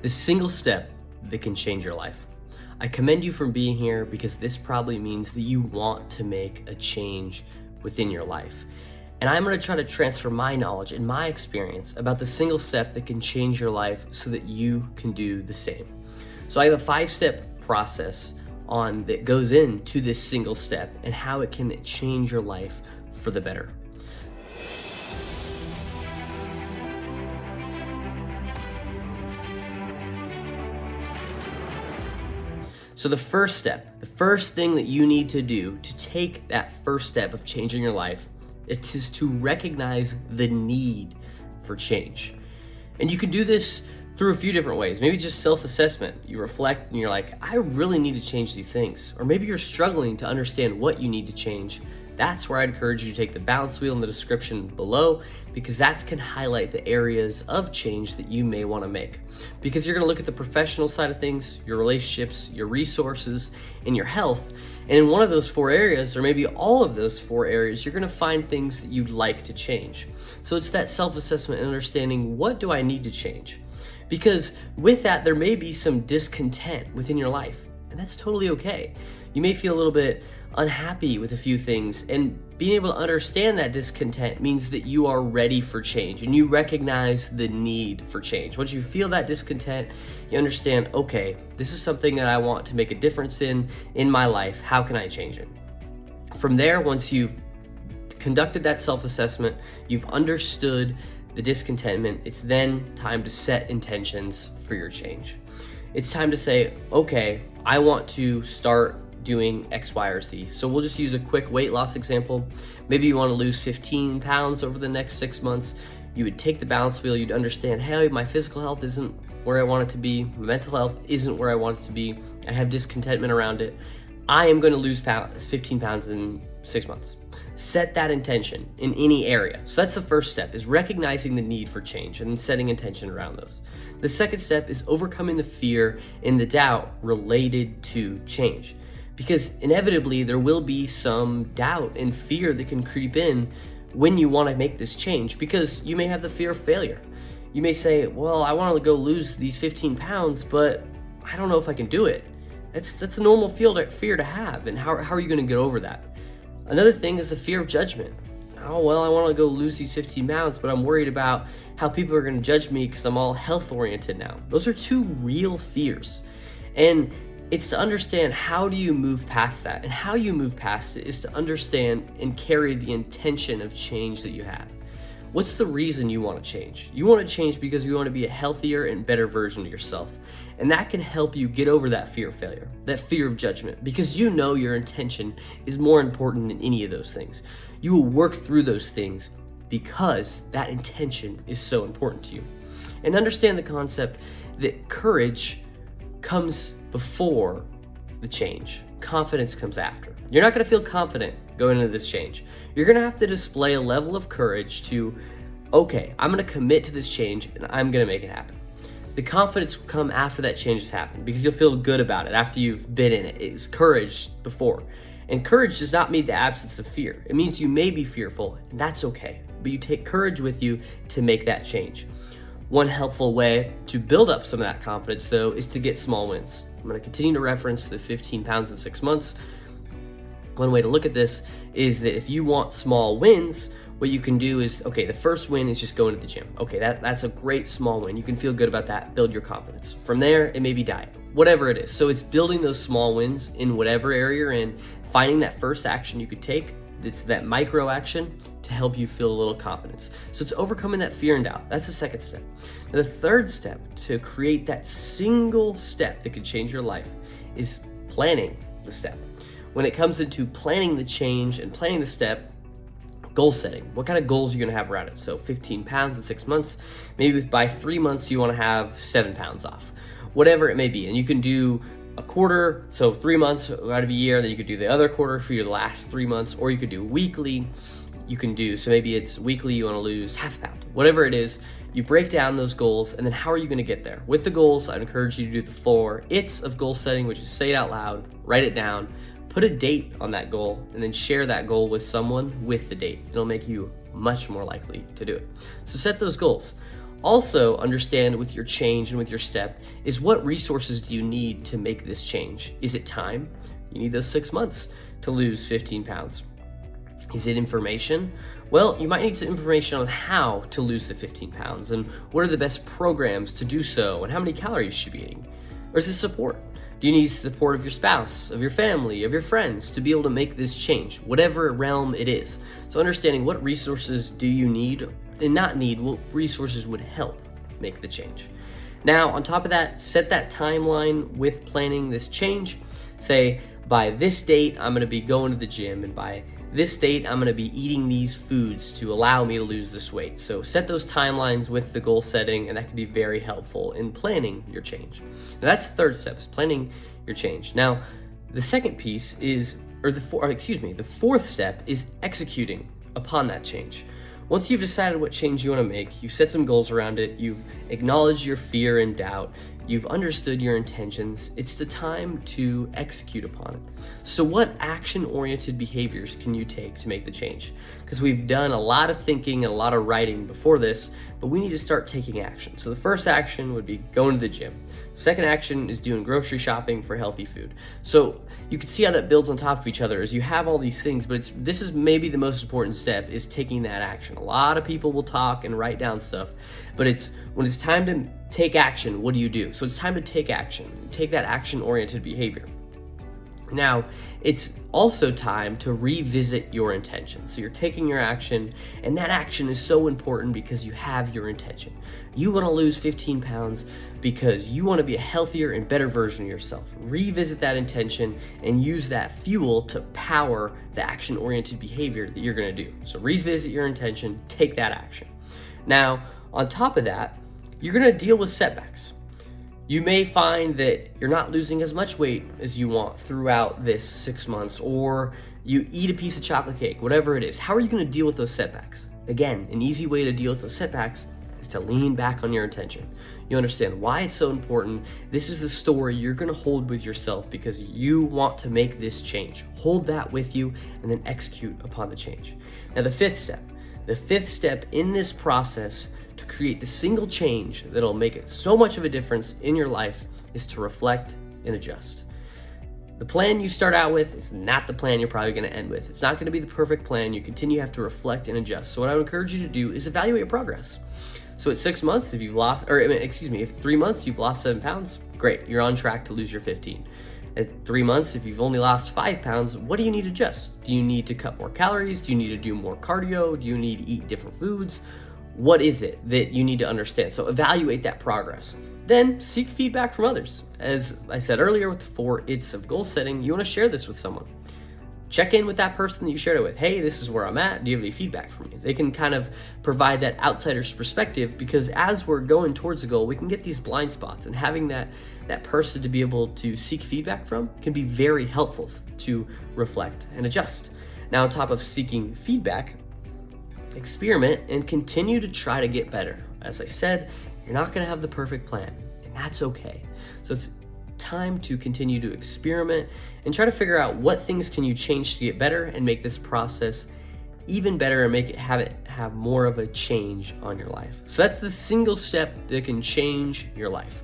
The single step that can change your life. I commend you for being here because this probably means that you want to make a change within your life. And I'm going to try to transfer my knowledge and my experience about the single step that can change your life so that you can do the same. So I have a 5-step process that goes into this single step and how it can change your life for the better. So the first step, the first thing that you need to do to take that first step of changing your life, is to recognize the need for change. And you can do this through a few different ways. Maybe just self-assessment. You reflect and you're like, I really need to change these things. Or maybe you're struggling to understand what you need to change. That's where I'd encourage you to take the balance wheel in the description below, because that can highlight the areas of change that you may want to make. Because you're going to look at the professional side of things, your relationships, your resources, and your health. And in one of those 4 areas, or maybe all of those 4 areas, you're going to find things that you'd like to change. So it's that self-assessment and understanding, what do I need to change? Because with that, there may be some discontent within your life, and that's totally okay. You may feel a little bit unhappy with a few things, and being able to understand that discontent means that you are ready for change and you recognize the need for change. Once you feel that discontent, you understand, okay, this is something that I want to make a difference in my life. How can I change it? From there, once you've conducted that self-assessment, you've understood the discontentment, it's then time to set intentions for your change. It's time to say, okay, I want to start doing X, Y, or Z. So we'll just use a quick weight loss example. Maybe you want to lose 15 pounds over the next 6 months. You would take the balance wheel, you'd understand, hey, my physical health isn't where I want it to be. My mental health isn't where I want it to be. I have discontentment around it. I am going to lose 15 pounds in 6 months. Set that intention in any area. So that's the first step, is recognizing the need for change and then setting intention around those. The second step is overcoming the fear and the doubt related to change. Because inevitably there will be some doubt and fear that can creep in when you want to make this change, because you may have the fear of failure. You may say, well, I want to go lose these 15 pounds, but I don't know if I can do it. That's a normal fear to have, and how are you going to get over that? Another thing is the fear of judgment. Oh, well, I want to go lose these 15 pounds, but I'm worried about how people are going to judge me because I'm all health oriented now. Those are 2 real fears. And it's to understand, how do you move past that? And how you move past it is to understand and carry the intention of change that you have. What's the reason you want to change? You want to change because you want to be a healthier and better version of yourself. And that can help you get over that fear of failure, that fear of judgment, because you know your intention is more important than any of those things. You will work through those things because that intention is so important to you. And understand the concept that courage comes before the change. Confidence comes after. You're not going to feel confident going into this change. You're going to have to display a level of courage to, okay, I'm going to commit to this change and I'm going to make it happen. The confidence will come after that change has happened, because you'll feel good about it after you've been in it. It's courage before. And courage does not mean the absence of fear. It means you may be fearful, and that's okay. But you take courage with you to make that change. One helpful way to build up some of that confidence, though, is to get small wins. I'm going to continue to reference the 15 pounds in 6 months. One way to look at this is that if you want small wins, what you can do is, okay, the first win is just going to the gym. Okay, that's a great small win. You can feel good about that, build your confidence. From there, it may be diet, whatever it is. So it's building those small wins in whatever area you're in, finding that first action you could take, it's that micro action to help you feel a little confidence. So it's overcoming that fear and doubt. That's the second step. Now, the third step to create that single step that could change your life is planning the step. When it comes into planning the change and planning the step, goal setting. What kind of goals are you going to have around it? So 15 pounds in 6 months. Maybe by 3 months, you want to have 7 pounds off. Whatever it may be. And you can do a quarter, so 3 months out of a year, then you could do the other quarter for your last 3 months, or you could do weekly. You can do, so maybe it's weekly, you want to lose half a pound. Whatever it is, you break down those goals, and then how are you going to get there? With the goals, I'd encourage you to do the 4 It's of goal setting, which is say it out loud, write it down, put a date on that goal, and then share that goal with someone with the date. It'll make you much more likely to do it. So set those goals. Also, understand with your change and with your step is what resources do you need to make this change? Is it time? You need those 6 months to lose 15 pounds. Is it information? Well, you might need some information on how to lose the 15 pounds and what are the best programs to do so and how many calories you should be eating. Or is it support? Do you need support of your spouse, of your family, of your friends to be able to make this change, whatever realm it is? So understanding what resources do you need and not need, what resources would help make the change. Now, on top of that, set that timeline with planning this change. Say, by this date, I'm gonna be going to the gym, and by this date, I'm gonna be eating these foods to allow me to lose this weight. So set those timelines with the goal setting, and that can be very helpful in planning your change. Now that's the third step, is planning your change. Now, the second piece is, the fourth step is executing upon that change. Once you've decided what change you want to make, you've set some goals around it, you've acknowledged your fear and doubt, you've understood your intentions, it's the time to execute upon it. So what action-oriented behaviors can you take to make the change? Because we've done a lot of thinking and a lot of writing before this, but we need to start taking action. So the first action would be going to the gym. Second action is doing grocery shopping for healthy food. So you can see how that builds on top of each other as you have all these things, but this is maybe the most important step, is taking that action. A lot of people will talk and write down stuff, but when it's time to take action, what do you do? So it's time to take action, take that action-oriented behavior. Now, it's also time to revisit your intention. So you're taking your action, and that action is so important because you have your intention. You want to lose 15 pounds because you want to be a healthier and better version of yourself. Revisit that intention and use that fuel to power the action-oriented behavior that you're going to do. So revisit your intention, take that action. Now, on top of that, you're going to deal with setbacks. You may find that you're not losing as much weight as you want throughout this 6 months, or you eat a piece of chocolate cake, whatever it is. How are you going to deal with those setbacks? Again, an easy way to deal with those setbacks is to lean back on your intention. You understand why it's so important. This is the story you're going to hold with yourself because you want to make this change. Hold that with you and then execute upon the change. Now, the fifth step in this process to create the single change that'll make it so much of a difference in your life is to reflect and adjust. The plan you start out with is not the plan you're probably going to end with. It's not going to be the perfect plan. You continue to have to reflect and adjust. So what I would encourage you to do is evaluate your progress. So at 6 months, if 3 months you've lost 7 pounds, great, you're on track to lose your 15. At 3 months, if you've only lost 5 pounds, what do you need to adjust? Do you need to cut more calories? Do you need to do more cardio? Do you need to eat different foods? What is it that you need to understand? So evaluate that progress. Then seek feedback from others. As I said earlier with the 4 It's of goal setting, you want to share this with someone. Check in with that person that you shared it with. Hey, this is where I'm at. Do you have any feedback for me? They can kind of provide that outsider's perspective, because as we're going towards the goal, we can get these blind spots, and having that person to be able to seek feedback from can be very helpful to reflect and adjust. Now, on top of seeking feedback, experiment and continue to try to get better. As I said, you're not going to have the perfect plan, and that's okay. So it's time to continue to experiment and try to figure out what things can you change to get better and make this process even better and have more of a change on your life. So that's the single step that can change your life.